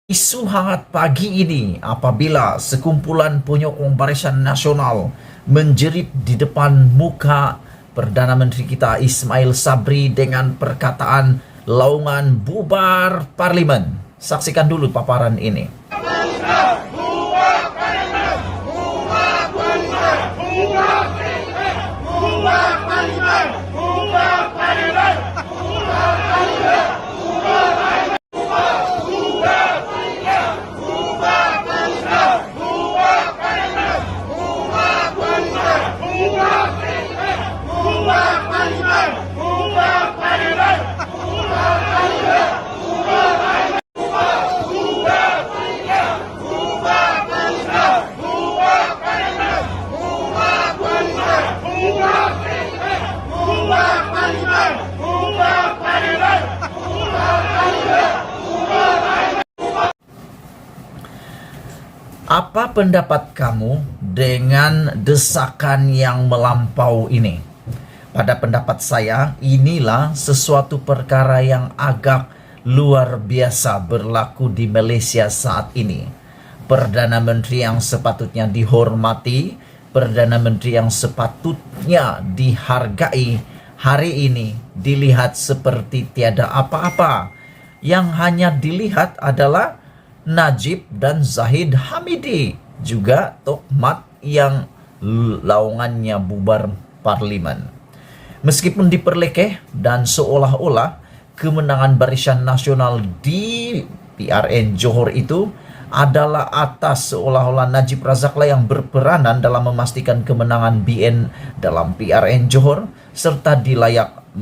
Isu hangat pagi ini apabila sekumpulan penyokong Barisan Nasional menjerit di depan muka Perdana Menteri kita Ismail Sabri dengan perkataan laungan bubar parlimen. Saksikan dulu paparan ini. Apa pendapat kamu dengan desakan yang melampau ini? Pada pendapat saya, inilah sesuatu perkara yang agak luar biasa berlaku di Malaysia saat ini. Perdana Menteri yang sepatutnya dihormati, Perdana Menteri yang sepatutnya dihargai, hari ini dilihat seperti tiada apa-apa. Yang hanya dilihat adalah Najib dan Zahid Hamidi, juga Tokmat yang laungannya bubar parlimen. Meskipun diperlekeh dan seolah-olah kemenangan Barisan Nasional di PRN Johor itu adalah atas seolah-olah Najib Razaklah yang berperanan dalam memastikan kemenangan BN dalam PRN Johor, serta dilayak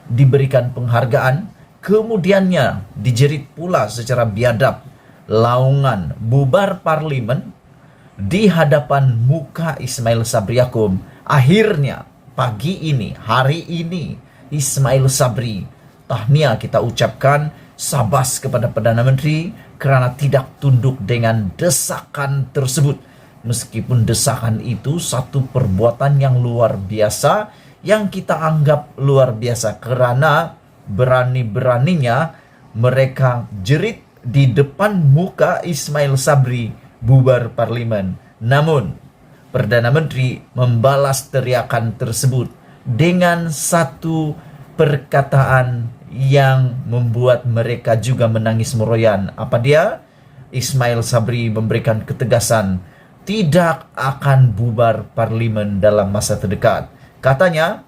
diberikan penghargaan. Kemudiannya dijerit pula secara biadab laungan bubar parlimen di hadapan muka Ismail Sabri Yaakob. Akhirnya pagi ini, hari ini, Ismail Sabri, tahniah kita ucapkan, sabas kepada Perdana Menteri karena tidak tunduk dengan desakan tersebut. Meskipun desakan itu satu perbuatan yang luar biasa, yang kita anggap luar biasa karena berani-beraninya mereka jerit di depan muka Ismail Sabri bubar parlimen. Namun Perdana Menteri membalas teriakan tersebut dengan satu perkataan yang membuat mereka juga menangis meroyan. Apa dia? Ismail Sabri memberikan ketegasan tidak akan bubar parlimen dalam masa terdekat. Katanya,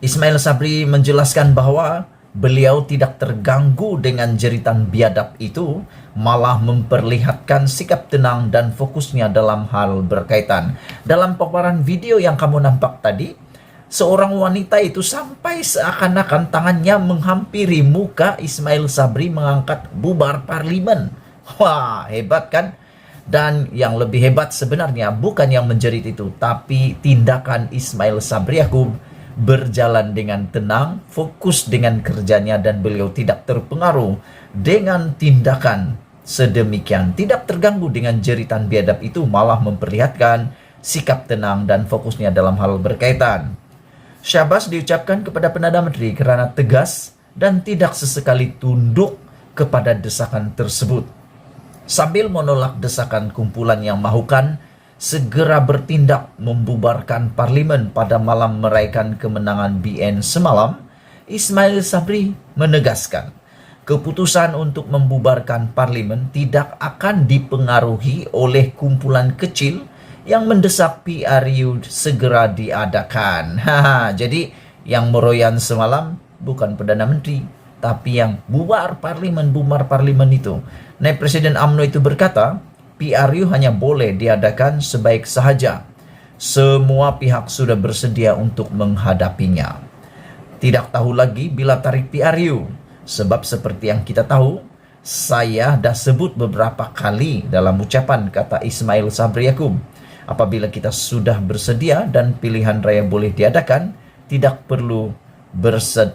Ismail Sabri menjelaskan bahwa beliau tidak terganggu dengan jeritan biadab itu, malah memperlihatkan sikap tenang dan fokusnya dalam hal berkaitan. Dalam paparan video yang kamu nampak tadi, seorang wanita itu sampai seakan-akan tangannya menghampiri muka Ismail Sabri mengangkat bubar parlimen. Wah, hebat kan? Dan yang lebih hebat sebenarnya bukan yang menjerit itu, tapi tindakan Ismail Sabri Yaakob berjalan dengan tenang, fokus dengan kerjanya, dan beliau tidak terpengaruh dengan tindakan sedemikian. Tidak terganggu dengan jeritan biadab itu, malah memperlihatkan sikap tenang dan fokusnya dalam hal berkaitan. Syabas diucapkan kepada Perdana Menteri karena tegas dan tidak sesekali tunduk kepada desakan tersebut. Sambil menolak desakan kumpulan yang mahukan segera bertindak membubarkan parlimen pada malam merayakan kemenangan BN semalam, Ismail Sabri menegaskan keputusan untuk membubarkan parlimen tidak akan dipengaruhi oleh kumpulan kecil yang mendesak PRU segera diadakan. Jadi yang meroyan semalam bukan Perdana Menteri, tapi yang bubar parlimen itu. Naib Presiden UMNO itu berkata, PRU hanya boleh diadakan sebaik sahaja. Semua pihak sudah bersedia untuk menghadapinya. Tidak tahu lagi bila tarik PRU. Sebab seperti yang kita tahu, saya dah sebut beberapa kali dalam ucapan kata Ismail Sabri Yaakob. Apabila kita sudah bersedia dan pilihan raya boleh diadakan, tidak perlu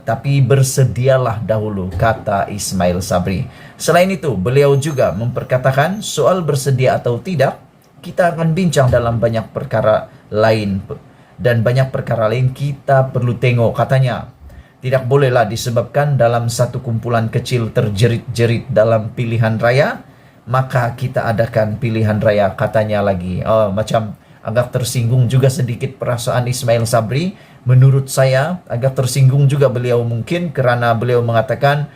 tapi bersedialah dahulu, kata Ismail Sabri. Selain itu, beliau juga memperkatakan soal bersedia atau tidak, kita akan bincang dalam banyak perkara lain. Dan banyak perkara lain kita perlu tengok, katanya. tidak bolehlah disebabkan dalam satu kumpulan kecil terjerit-jerit dalam pilihan raya, maka kita adakan pilihan raya, katanya lagi. Macam agak tersinggung juga sedikit perasaan Ismail Sabri. Menurut saya agak tersinggung juga beliau mungkin karena beliau mengatakan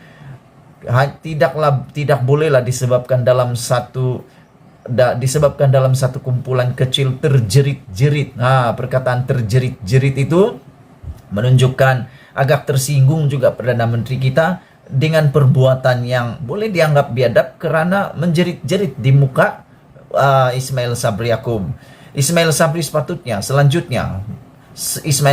tidak bolehlah disebabkan dalam satu kumpulan kecil terjerit-jerit. Perkataan terjerit-jerit itu menunjukkan agak tersinggung juga Perdana Menteri kita dengan perbuatan yang boleh dianggap biadab karena menjerit-jerit di muka Ismail Sabri Yaakob. Ismail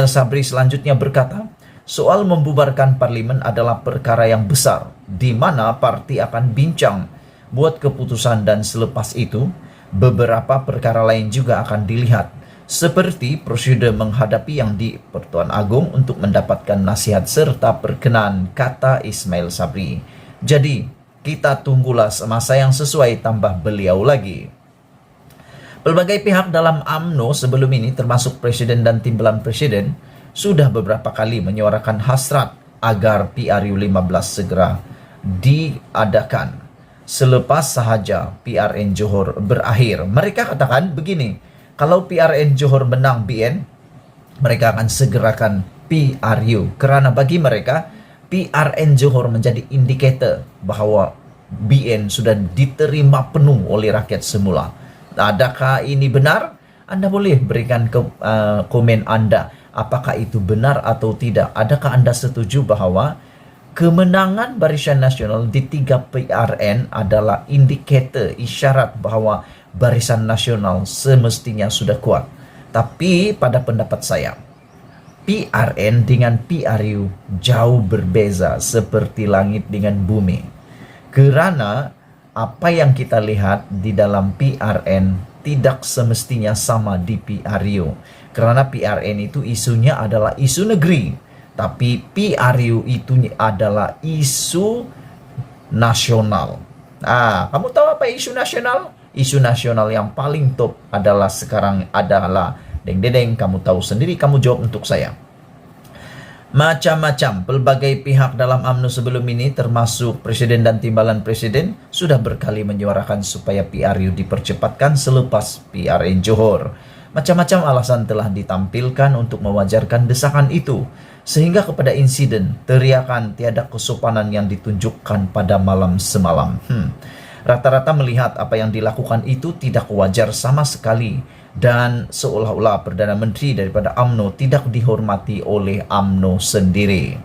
Sabri selanjutnya berkata, soal membubarkan parlimen adalah perkara yang besar, di mana parti akan bincang buat keputusan, dan selepas itu beberapa perkara lain juga akan dilihat, seperti prosedur menghadapi yang di Pertuan Agong untuk mendapatkan nasihat serta perkenan, kata Ismail Sabri. Jadi, kita tunggulah semasa yang sesuai, tambah beliau lagi. Pelbagai pihak dalam UMNO sebelum ini, termasuk Presiden dan timbalan Presiden, sudah beberapa kali menyuarakan hasrat agar PRU 15 segera diadakan. Selepas sahaja PRN Johor berakhir, mereka katakan begini, kalau PRN Johor menang BN, mereka akan segerakan PRU. Kerana bagi mereka, PRN Johor menjadi indikator bahwa BN sudah diterima penuh oleh rakyat semula. Adakah ini benar? Anda boleh berikan komen Anda. Apakah itu benar atau tidak? Adakah Anda setuju bahwa kemenangan Barisan Nasional di 3 PRN adalah indikator, isyarat bahwa Barisan Nasional semestinya sudah kuat? Tapi pada pendapat saya, PRN dengan PRU jauh berbeza seperti langit dengan bumi. Kerana apa yang kita lihat di dalam PRN tidak semestinya sama di PRU. Kerana PRN itu isunya adalah isu negeri, tapi PRU itu adalah isu nasional. Kamu tahu apa isu nasional? Isu nasional yang paling top adalah sekarang adalah deng-deng, kamu tahu sendiri, kamu jawab untuk saya. Macam-macam pelbagai pihak dalam UMNO sebelum ini, termasuk Presiden dan timbalan Presiden, sudah berkali menyuarakan supaya PRU dipercepatkan selepas PRN Johor. Macam-macam alasan telah ditampilkan untuk mewajarkan desakan itu, sehingga kepada insiden teriakan tiada kesopanan yang ditunjukkan pada malam semalam. Rata-rata melihat apa yang dilakukan itu tidak wajar sama sekali, dan seolah-olah Perdana Menteri daripada UMNO tidak dihormati oleh UMNO sendiri.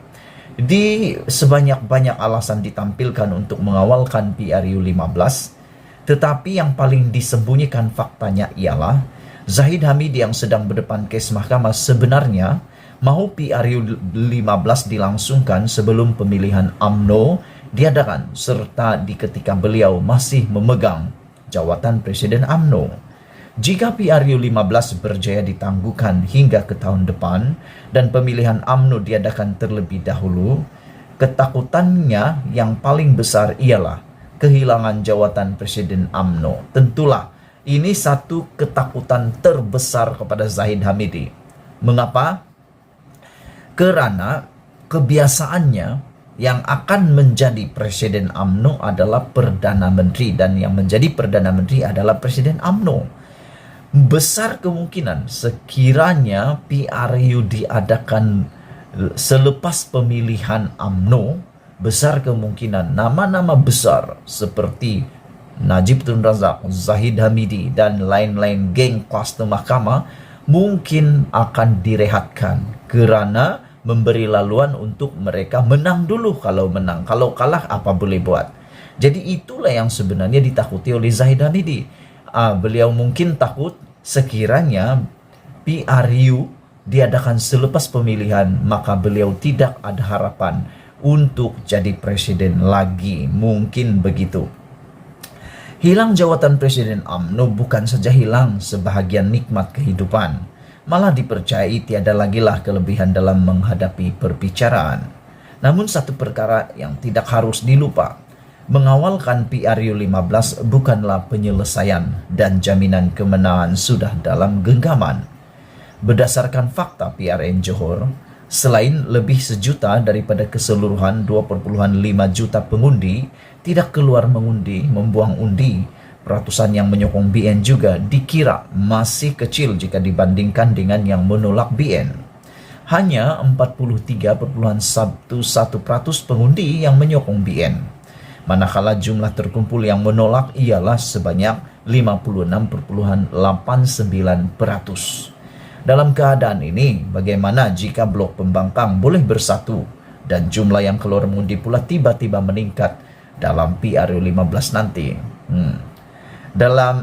Di sebanyak-banyak alasan ditampilkan untuk mengawalkan PRU 15, tetapi yang paling disembunyikan faktanya ialah Zahid Hamidi yang sedang berdepan kes mahkamah sebenarnya mahu PRU 15 dilangsungkan sebelum pemilihan UMNO diadakan, serta di ketika beliau masih memegang jawatan Presiden UMNO. Jika PRU 15 berjaya ditangguhkan hingga ke tahun depan dan pemilihan UMNO diadakan terlebih dahulu, ketakutannya yang paling besar ialah kehilangan jawatan Presiden UMNO. Tentulah ini satu ketakutan terbesar kepada Zahid Hamidi. Mengapa? Kerana kebiasaannya yang akan menjadi Presiden UMNO adalah Perdana Menteri, dan yang menjadi Perdana Menteri adalah Presiden UMNO. Besar kemungkinan sekiranya PRU diadakan selepas pemilihan UMNO, besar kemungkinan nama-nama besar seperti Najib Tun Razak, Zahid Hamidi, dan lain-lain geng kluster mahkamah mungkin akan direhatkan kerana memberi laluan untuk mereka menang dulu. Kalau menang, kalau kalah apa boleh buat. Jadi itulah yang sebenarnya ditakuti oleh Zahid Hamidi. Beliau mungkin takut sekiranya PRU diadakan selepas pemilihan, maka beliau tidak ada harapan untuk jadi presiden lagi. Mungkin begitu. Hilang jawatan Presiden UMNO bukan saja hilang sebahagian nikmat kehidupan, malah dipercayai tiada lagi lah kelebihan dalam menghadapi perbicaraan. Namun satu perkara yang tidak harus dilupa, mengawalkan PRU 15 bukanlah penyelesaian dan jaminan kemenangan sudah dalam genggaman. Berdasarkan fakta PRN Johor, Selain lebih sejuta daripada keseluruhan 2,5 juta pengundi tidak keluar mengundi, membuang undi, ratusan yang menyokong BN juga dikira masih kecil jika dibandingkan dengan yang menolak BN. Hanya 43,11% pengundi yang menyokong BN. Manakala jumlah terkumpul yang menolak ialah sebanyak 56,89%. Dalam keadaan ini, bagaimana jika blok pembangkang boleh bersatu dan jumlah yang keluar mengundi pula tiba-tiba meningkat dalam PRU 15 nanti?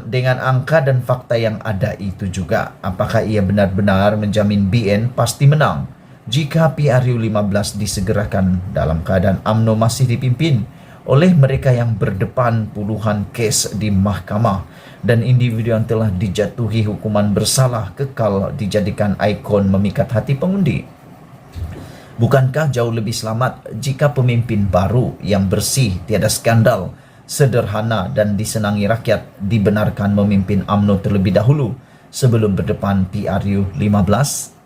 Dengan angka dan fakta yang ada itu juga, apakah ia benar-benar menjamin BN pasti menang jika PRU 15 disegerakan dalam keadaan UMNO masih dipimpin oleh mereka yang berdepan puluhan kes di mahkamah dan individu yang telah dijatuhi hukuman bersalah kekal dijadikan ikon memikat hati pengundi? Bukankah jauh lebih selamat jika pemimpin baru yang bersih, tiada skandal, sederhana dan disenangi rakyat dibenarkan memimpin UMNO terlebih dahulu sebelum berdepan PRU 15?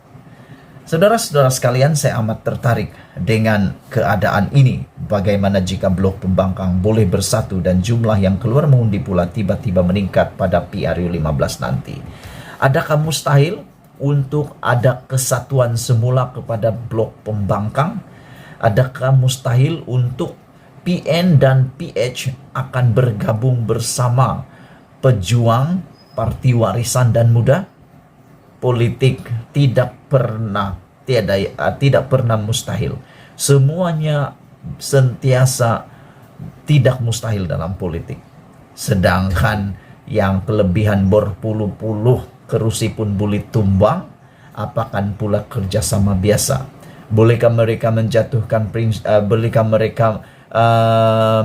Saudara-saudara sekalian, saya amat tertarik dengan keadaan ini. Bagaimana jika blok pembangkang boleh bersatu dan jumlah yang keluar mengundi pula tiba-tiba meningkat pada PRU 15 nanti? Adakah mustahil untuk ada kesatuan semula kepada blok pembangkang? Adakah mustahil untuk PN dan PH akan bergabung bersama pejuang Parti Warisan dan Muda? Politik tidak pernah mustahil. Semuanya sentiasa tidak mustahil dalam politik. Sedangkan yang kelebihan berpuluh-puluh kerusi pun boleh tumbang, apakan pula kerjasama biasa? Bolehkah mereka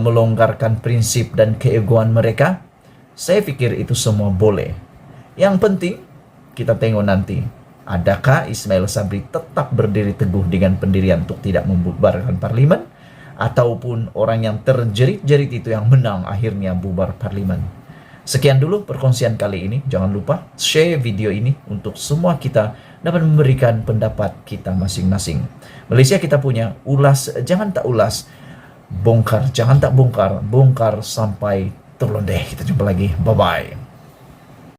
melonggarkan prinsip dan keegoan mereka? Saya pikir itu semua boleh. Yang penting kita tengok nanti, adakah Ismail Sabri tetap berdiri teguh dengan pendirian untuk tidak membubarkan parlimen, ataupun orang yang terjerit-jerit itu yang menang akhirnya bubar parlimen. Sekian dulu perkongsian kali ini. Jangan lupa share video ini untuk semua kita dapat memberikan pendapat kita masing-masing. Malaysia kita punya, ulas jangan tak ulas, bongkar jangan tak bongkar, bongkar sampai terlondeh. Kita jumpa lagi, bye-bye.